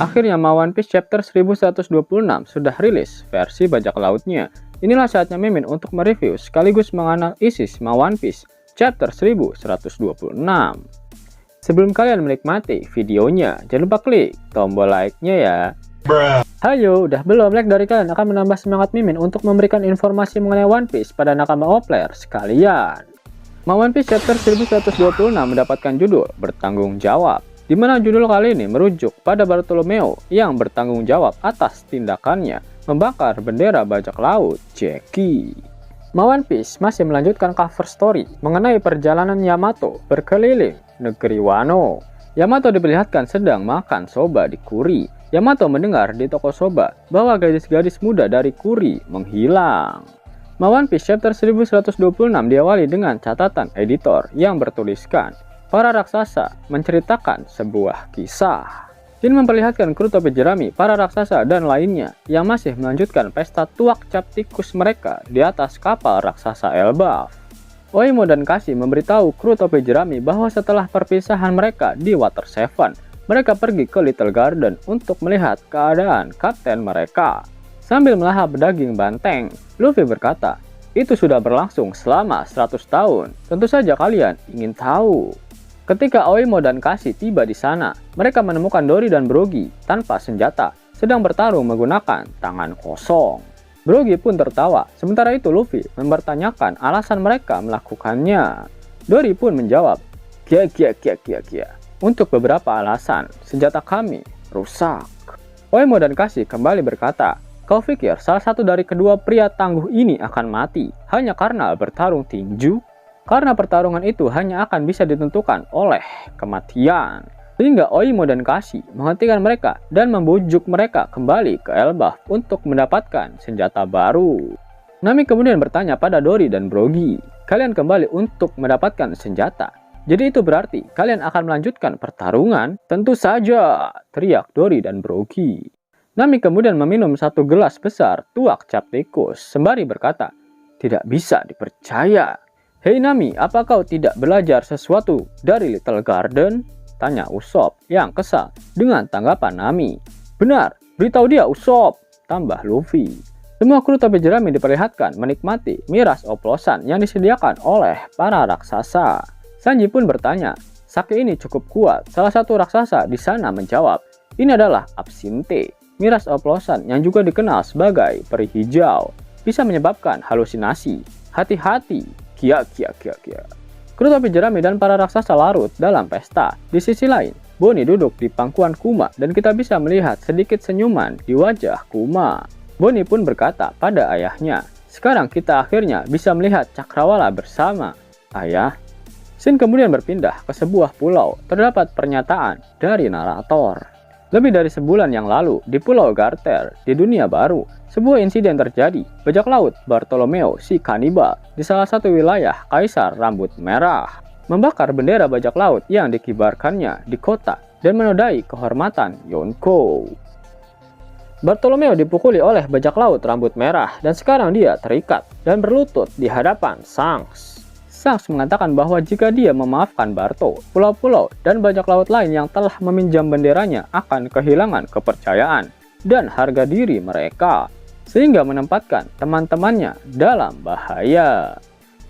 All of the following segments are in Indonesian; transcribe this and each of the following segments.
Akhirnya One Piece chapter 1126 sudah rilis versi bajak lautnya. Inilah saatnya Mimin untuk mereview sekaligus menganalisis One Piece chapter 1126. Sebelum kalian menikmati videonya, jangan lupa klik tombol like-nya ya. Hayo, udah belum? Like dari kalian akan menambah semangat Mimin untuk memberikan informasi mengenai One Piece pada nakama player sekalian. One Piece chapter 1126 mendapatkan judul Bertanggung Jawab, di mana judul kali ini merujuk pada Bartolomeo yang bertanggung jawab atas tindakannya membakar bendera bajak laut Jeki. One Piece masih melanjutkan cover story mengenai perjalanan Yamato berkeliling negeri Wano. Yamato diperlihatkan sedang makan soba di Kuri. Yamato mendengar di toko soba bahwa gadis-gadis muda dari Kuri menghilang. One Piece chapter 1126 diawali dengan catatan editor yang bertuliskan, para raksasa menceritakan sebuah kisah. Jin memperlihatkan kru topi jerami, para raksasa dan lainnya yang masih melanjutkan pesta tuak cap tikus mereka di atas kapal raksasa Elbaf. Oimo dan Kashi memberitahu kru topi jerami bahwa setelah perpisahan mereka di Water Seven, mereka pergi ke Little Garden untuk melihat keadaan kapten mereka. Sambil melahap daging banteng, Luffy berkata, itu sudah berlangsung selama 100 tahun. Tentu saja kalian ingin tahu. Ketika Oimo dan Kashi tiba di sana, mereka menemukan Dory dan Brogy tanpa senjata, sedang bertarung menggunakan tangan kosong. Brogy pun tertawa, sementara itu Luffy mempertanyakan alasan mereka melakukannya. Dory pun menjawab, kia. Untuk beberapa alasan, senjata kami rusak. Oimo dan Kashi kembali berkata, kau pikir salah satu dari kedua pria tangguh ini akan mati hanya karena bertarung tinju? Karena pertarungan itu hanya akan bisa ditentukan oleh kematian. Sehingga Oimo dan Kashi menghentikan mereka dan membujuk mereka kembali ke Elbaf untuk mendapatkan senjata baru. Nami kemudian bertanya pada Dory dan Brogy, kalian kembali untuk mendapatkan senjata? Jadi itu berarti kalian akan melanjutkan pertarungan? Tentu saja, teriak Dory dan Brogy. Nami kemudian meminum satu gelas besar tuak cap tikus sembari berkata, tidak bisa dipercaya. Hei Nami, apa kau tidak belajar sesuatu dari Little Garden? Tanya Usopp yang kesal dengan tanggapan Nami. Benar, beritahu dia Usopp, tambah Luffy. Semua kru topi jerami diperlihatkan menikmati miras oplosan yang disediakan oleh para raksasa. Sanji pun bertanya, sake ini cukup kuat. Salah satu raksasa di sana menjawab, ini adalah absinthe. Miras oplosan yang juga dikenal sebagai peri hijau bisa menyebabkan halusinasi. Hati-hati, kia. Kru topi jerami dan para raksasa larut dalam pesta. Di sisi lain, Bonnie duduk di pangkuan Kuma dan kita bisa melihat sedikit senyuman di wajah Kuma. Bonnie pun berkata pada ayahnya, sekarang kita akhirnya bisa melihat Cakrawala bersama, ayah. Scene kemudian berpindah ke sebuah pulau. Terdapat pernyataan dari narator. Lebih dari sebulan yang lalu, di Pulau Garter, di dunia baru, sebuah insiden terjadi. Bajak laut Bartolomeo si kanibal di salah satu wilayah Kaisar Rambut Merah membakar bendera bajak laut yang dikibarkannya di kota dan menodai kehormatan Yonko. Bartolomeo dipukuli oleh bajak laut Rambut Merah dan sekarang dia terikat dan berlutut di hadapan Shanks. Shanks mengatakan bahwa jika dia memaafkan Barto, pulau-pulau dan bajak laut lain yang telah meminjam benderanya akan kehilangan kepercayaan dan harga diri mereka, sehingga menempatkan teman-temannya dalam bahaya.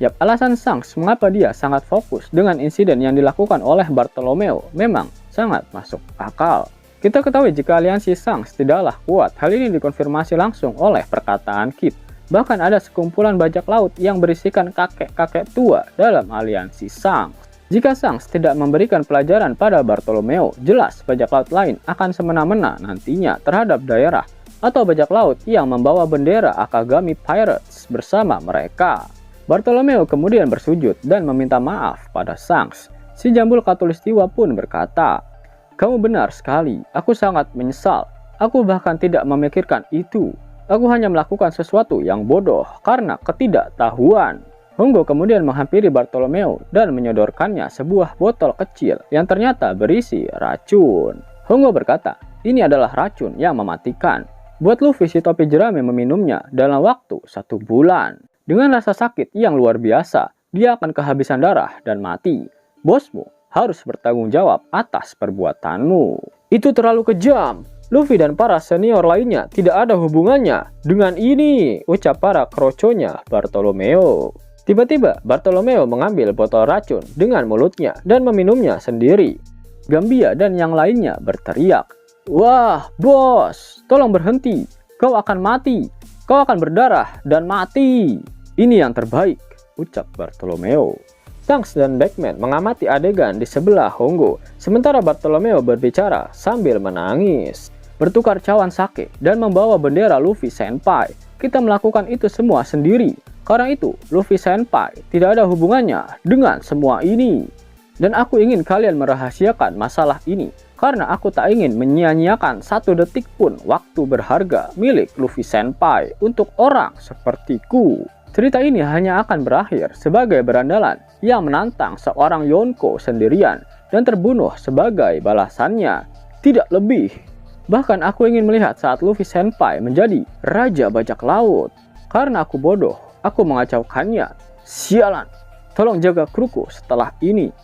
Yap, alasan Shanks mengapa dia sangat fokus dengan insiden yang dilakukan oleh Bartolomeo memang sangat masuk akal. Kita ketahui jika aliansi Shanks tidaklah kuat, hal ini dikonfirmasi langsung oleh perkataan Kid. Bahkan ada sekumpulan bajak laut yang berisikan kakek-kakek tua dalam aliansi Shanks. Jika Shanks tidak memberikan pelajaran pada Bartolomeo, jelas bajak laut lain akan semena-mena nantinya terhadap daerah atau bajak laut yang membawa bendera Akagami Pirates bersama mereka. Bartolomeo kemudian bersujud dan meminta maaf pada Shanks. Si Jambul Khatulistiwa pun berkata, kamu benar sekali, aku sangat menyesal. Aku bahkan tidak memikirkan itu. Aku hanya melakukan sesuatu yang bodoh karena ketidaktahuan. Hongo kemudian menghampiri Bartolomeo dan menyodorkannya sebuah botol kecil yang ternyata berisi racun. Hongo berkata, ini adalah racun yang mematikan. Buat Luffy, si topi jerami meminumnya dalam waktu 1 bulan. Dengan rasa sakit yang luar biasa, dia akan kehabisan darah dan mati. Bosmu harus bertanggung jawab atas perbuatanmu. Itu terlalu kejam. Luffy dan para senior lainnya tidak ada hubungannya dengan ini, ucap para kroconya Bartolomeo. Tiba-tiba Bartolomeo mengambil botol racun dengan mulutnya dan meminumnya sendiri. Gambia dan yang lainnya berteriak, "Wah, bos, tolong berhenti. Kau akan mati. Kau akan berdarah dan mati." "Ini yang terbaik," ucap Bartolomeo. Shanks dan Backman mengamati adegan di sebelah Hongo, sementara Bartolomeo berbicara sambil menangis. "Bertukar cawan sake dan membawa bendera Luffy Senpai. Kita melakukan itu semua sendiri. Karena itu, Luffy Senpai tidak ada hubungannya dengan semua ini. Dan aku ingin kalian merahasiakan masalah ini, karena aku tak ingin menyia-nyiakan satu detik pun waktu berharga milik Luffy Senpai untuk orang sepertiku. Cerita ini hanya akan berakhir sebagai berandalan yang menantang seorang Yonko sendirian dan terbunuh sebagai balasannya, tidak lebih. Bahkan aku ingin melihat saat Luffy Senpai menjadi Raja Bajak Laut. Karena aku bodoh, aku mengacaukannya. Sialan, tolong jaga kruku setelah ini."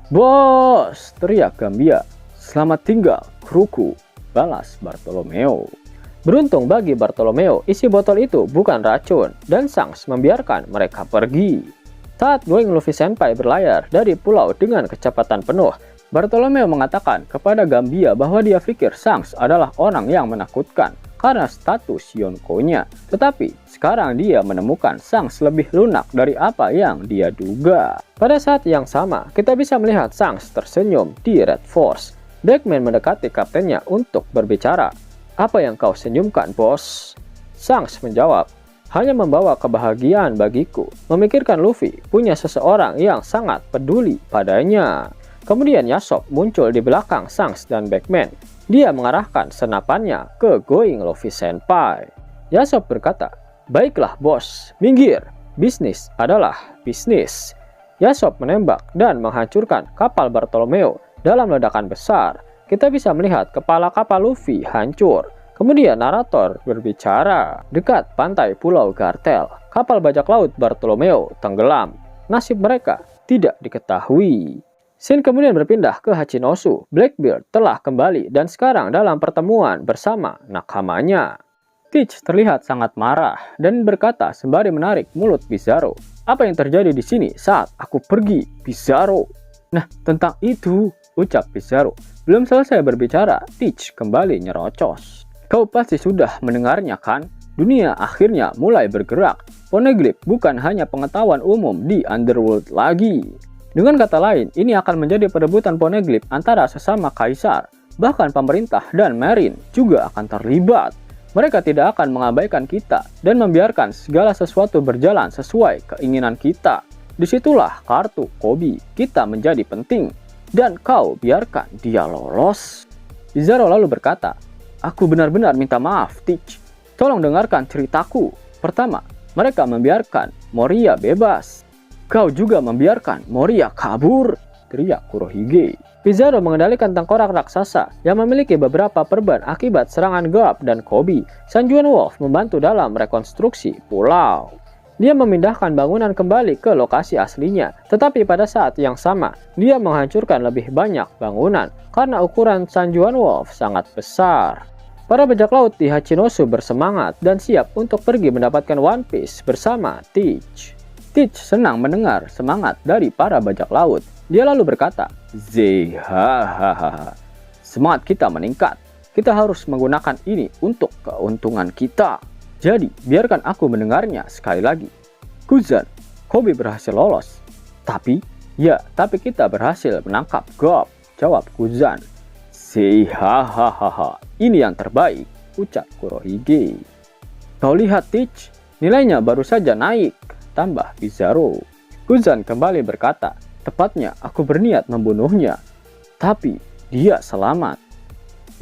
"Bos!" teriak Gambia. "Selamat tinggal, kruku," balas Bartolomeo. Beruntung bagi Bartolomeo, isi botol itu bukan racun, dan Shanks membiarkan mereka pergi. Saat Going Luffy Senpai berlayar dari pulau dengan kecepatan penuh, Bartolomeo mengatakan kepada Gambia bahwa dia pikir Shanks adalah orang yang menakutkan karena status Yonko-nya. Tetapi sekarang dia menemukan Shanks lebih lunak dari apa yang dia duga. Pada saat yang sama, kita bisa melihat Shanks tersenyum di Red Force. Backman mendekati kaptennya untuk berbicara. "Apa yang kau senyumkan, bos?" Shanks menjawab, "Hanya membawa kebahagiaan bagiku memikirkan Luffy punya seseorang yang sangat peduli padanya." Kemudian Yasop muncul di belakang Shanks dan Backman. Dia mengarahkan senapannya ke Going Luffy Senpai. Yasop berkata, "Baiklah bos, minggir. Bisnis adalah bisnis." Yasop menembak dan menghancurkan kapal Bartolomeo dalam ledakan besar. Kita bisa melihat kepala kapal Luffy hancur. Kemudian narator berbicara. Dekat pantai Pulau Gartel, kapal bajak laut Bartolomeo tenggelam. Nasib mereka tidak diketahui. Scene kemudian berpindah ke Hachinosu. Blackbeard telah kembali dan sekarang dalam pertemuan bersama nakamanya. Teach terlihat sangat marah dan berkata sembari menarik mulut Bizarro. "Apa yang terjadi di sini saat aku pergi, Bizarro?" "Nah, tentang itu," ucap Bizarro. Belum selesai berbicara, Teach kembali nyerocos. "Kau pasti sudah mendengarnya kan? Dunia akhirnya mulai bergerak. Poneglyph bukan hanya pengetahuan umum di Underworld lagi." Dengan kata lain, ini akan menjadi perebutan Poneglyph antara sesama kaisar. Bahkan pemerintah dan Marine juga akan terlibat. Mereka tidak akan mengabaikan kita dan membiarkan segala sesuatu berjalan sesuai keinginan kita. Disitulah kartu Koby kita menjadi penting. Dan kau biarkan dia lolos. Bizarro lalu berkata, "Aku benar-benar minta maaf, Teach. Tolong dengarkan ceritaku. Pertama, mereka membiarkan Moria bebas. Kau juga membiarkan Moria kabur," teriak Kurohige. Bizarro mengendalikan tengkorak raksasa yang memiliki beberapa perban akibat serangan Garp dan Koby. Sanjuan Wolf membantu dalam rekonstruksi pulau. Dia memindahkan bangunan kembali ke lokasi aslinya, tetapi pada saat yang sama, dia menghancurkan lebih banyak bangunan karena ukuran Sanjuan Wolf sangat besar. Para bajak laut di Hachinosu bersemangat dan siap untuk pergi mendapatkan One Piece bersama Teach. Teach senang mendengar semangat dari para bajak laut. Dia lalu berkata, "Hahaha, semangat kita meningkat. Kita harus menggunakan ini untuk keuntungan kita. Jadi, biarkan aku mendengarnya sekali lagi. Kuzan, Koby berhasil lolos. Tapi kita berhasil menangkap Garp," jawab Kuzan. "Hahaha, ini yang terbaik," ucap Kurohige. "Kau lihat, Teach, nilainya baru saja naik," tambah Bizarro. Kuzan kembali berkata, "Tepatnya aku berniat membunuhnya, tapi dia selamat.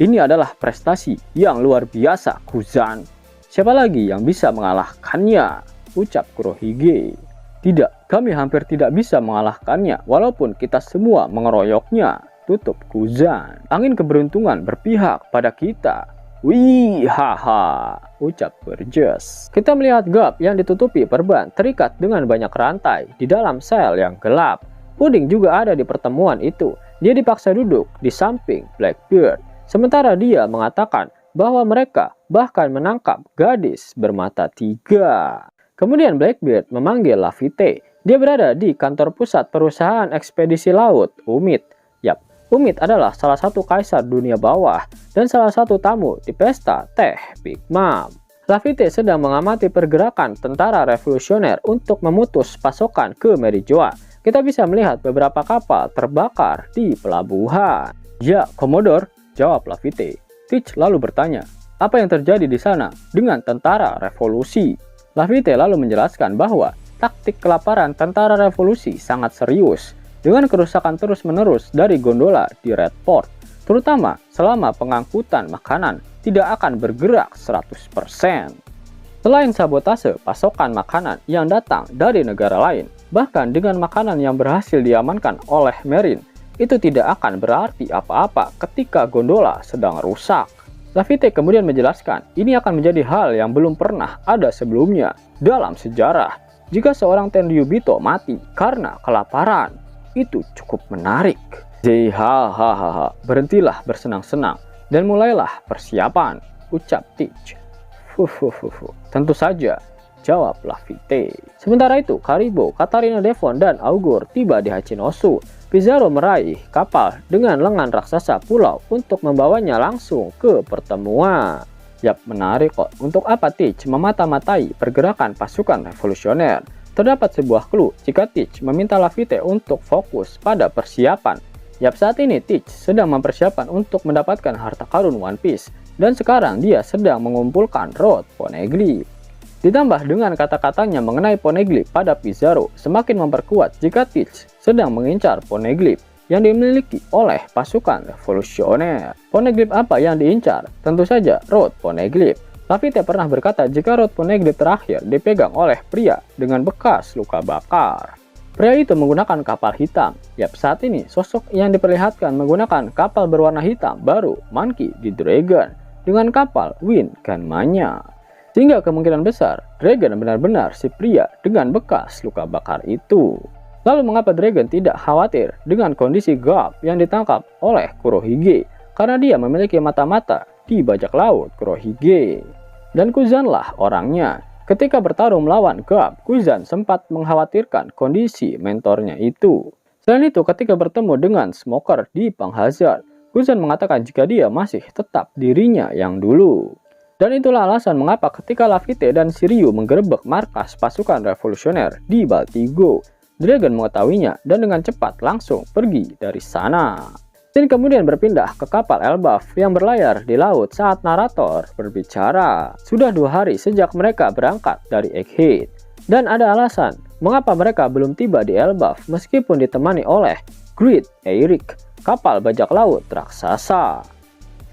Ini adalah prestasi yang luar biasa, Kuzan. Siapa lagi yang bisa mengalahkannya?" ucap Kurohige. "Tidak, kami hampir tidak bisa mengalahkannya walaupun kita semua mengeroyoknya," tutup Kuzan. "Angin keberuntungan berpihak pada kita. Wih, haha," ucap Burgess. Kita melihat Garp yang ditutupi perban terikat dengan banyak rantai di dalam sel yang gelap. Pudding juga ada di pertemuan itu. Dia dipaksa duduk di samping Blackbeard. Sementara dia mengatakan bahwa mereka bahkan menangkap gadis bermata 3. Kemudian Blackbeard memanggil Laffy. Dia berada di kantor pusat perusahaan ekspedisi laut, UMIT. Yap, UMIT adalah salah satu kaisar dunia bawah dan salah satu tamu di pesta teh Big Mom. Laffy sedang mengamati pergerakan tentara revolusioner untuk memutus pasokan ke Merijoa. Kita bisa melihat beberapa kapal terbakar di pelabuhan. Ya, Komodor, jawab Laffy. Teach lalu bertanya, apa yang terjadi di sana dengan tentara revolusi? Laffy lalu menjelaskan bahwa taktik kelaparan tentara revolusi sangat serius dengan kerusakan terus-menerus dari gondola di Red Port, terutama selama pengangkutan makanan tidak akan bergerak 100%. Selain sabotase pasokan makanan yang datang dari negara lain, bahkan dengan makanan yang berhasil diamankan oleh Marine, itu tidak akan berarti apa-apa ketika gondola sedang rusak. Laffy kemudian menjelaskan, ini akan menjadi hal yang belum pernah ada sebelumnya dalam sejarah. Jika seorang Tenryubito mati karena kelaparan, itu cukup menarik. Hahaha, berhentilah bersenang-senang dan mulailah persiapan, ucap Teach. Tentu saja, jawab Laffy. Sementara itu, Karibo, Katarina Devon, dan Augur tiba di Hachinosu. Pizarro meraih kapal dengan lengan raksasa pulau untuk membawanya langsung ke pertemuan. Yap, menarik kok. Untuk apa Teach memata-matai pergerakan pasukan revolusioner? Terdapat sebuah clue jika Teach meminta Laffy untuk fokus pada persiapan. Yap, saat ini Teach sedang mempersiapkan untuk mendapatkan harta karun One Piece. Dan sekarang dia sedang mengumpulkan Road Poneglyph. Ditambah dengan kata-katanya mengenai Poneglyph pada Pizarro, semakin memperkuat jika Teach sedang mengincar Poneglyph yang dimiliki oleh pasukan revolusioner. Poneglyph apa yang diincar? Tentu saja Road Poneglyph. Laffy pernah berkata jika Road Poneglyph terakhir dipegang oleh pria dengan bekas luka bakar. Pria itu menggunakan kapal hitam. Yap, saat ini sosok yang diperlihatkan menggunakan kapal berwarna hitam baru Monkey D. Dragon dengan kapal Wind Ganmanya. Sehingga kemungkinan besar Dragon benar-benar si pria dengan bekas luka bakar itu. Lalu mengapa Dragon tidak khawatir dengan kondisi Garp yang ditangkap oleh Kurohige? Karena dia memiliki mata-mata di bajak laut Kurohige. Dan Kuzan lah orangnya. Ketika bertarung melawan Garp, Kuzan sempat mengkhawatirkan kondisi mentornya itu. Selain itu, ketika bertemu dengan Smoker di Panghazard, Kuzan mengatakan jika dia masih tetap dirinya yang dulu. Dan itulah alasan mengapa ketika Laffy dan Shiryu menggerebek markas pasukan revolusioner di Baltigo, Dragon mengetahuinya dan dengan cepat langsung pergi dari sana. Dan kemudian berpindah ke kapal Elbaf yang berlayar di laut saat narator berbicara. Sudah 2 hari sejak mereka berangkat dari Egghead. Dan ada alasan mengapa mereka belum tiba di Elbaf meskipun ditemani oleh Great Eric, kapal bajak laut raksasa.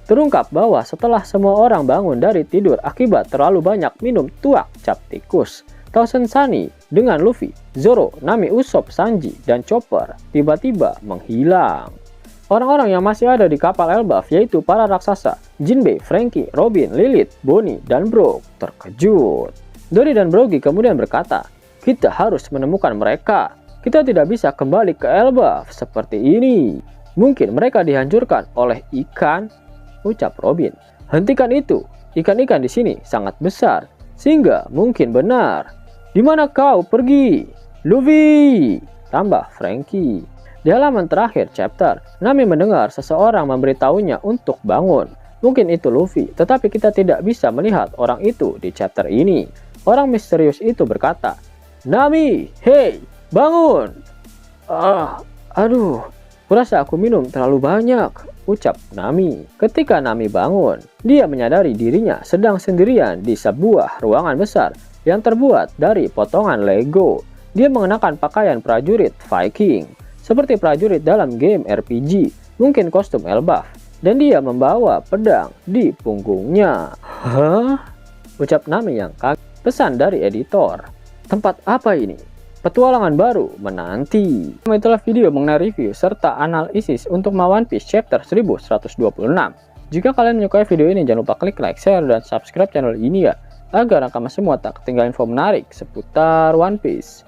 Terungkap bahwa setelah semua orang bangun dari tidur akibat terlalu banyak minum tuak cap tikus, Thousand Sunny dengan Luffy, Zoro, Nami, Usopp, Sanji, dan Chopper tiba-tiba menghilang. Orang-orang yang masih ada di kapal Elbaf yaitu para raksasa, Jinbei, Franky, Robin, Lilith, Bonnie, dan Brook terkejut. Dory dan Brogy kemudian berkata, kita harus menemukan mereka. Kita tidak bisa kembali ke Elbaf seperti ini. Mungkin mereka dihancurkan oleh ikan, ucap Robin. Hentikan itu, ikan-ikan di sini sangat besar, sehingga mungkin benar. Di mana kau pergi? Luffy! Tambah Franky. Di halaman terakhir chapter, Nami mendengar seseorang memberitahunya untuk bangun. Mungkin itu Luffy, tetapi kita tidak bisa melihat orang itu di chapter ini. Orang misterius itu berkata, Nami, hei, bangun! Aduh, kurasa aku minum terlalu banyak, ucap Nami. Ketika Nami bangun, dia menyadari dirinya sedang sendirian di sebuah ruangan besar yang terbuat dari potongan Lego. Dia mengenakan pakaian prajurit Viking, seperti prajurit dalam game RPG, mungkin kostum Elbaf, dan dia membawa pedang di punggungnya. Hah? Ucap Nami yang kaget. Pesan dari editor. Tempat apa ini? Petualangan baru menanti. Itulah video mengenai review serta analisis untuk One Piece chapter 1126. Jika kalian menyukai video ini, jangan lupa klik like, share, dan subscribe channel ini ya, agar kalian semua tak ketinggalan info menarik seputar One Piece.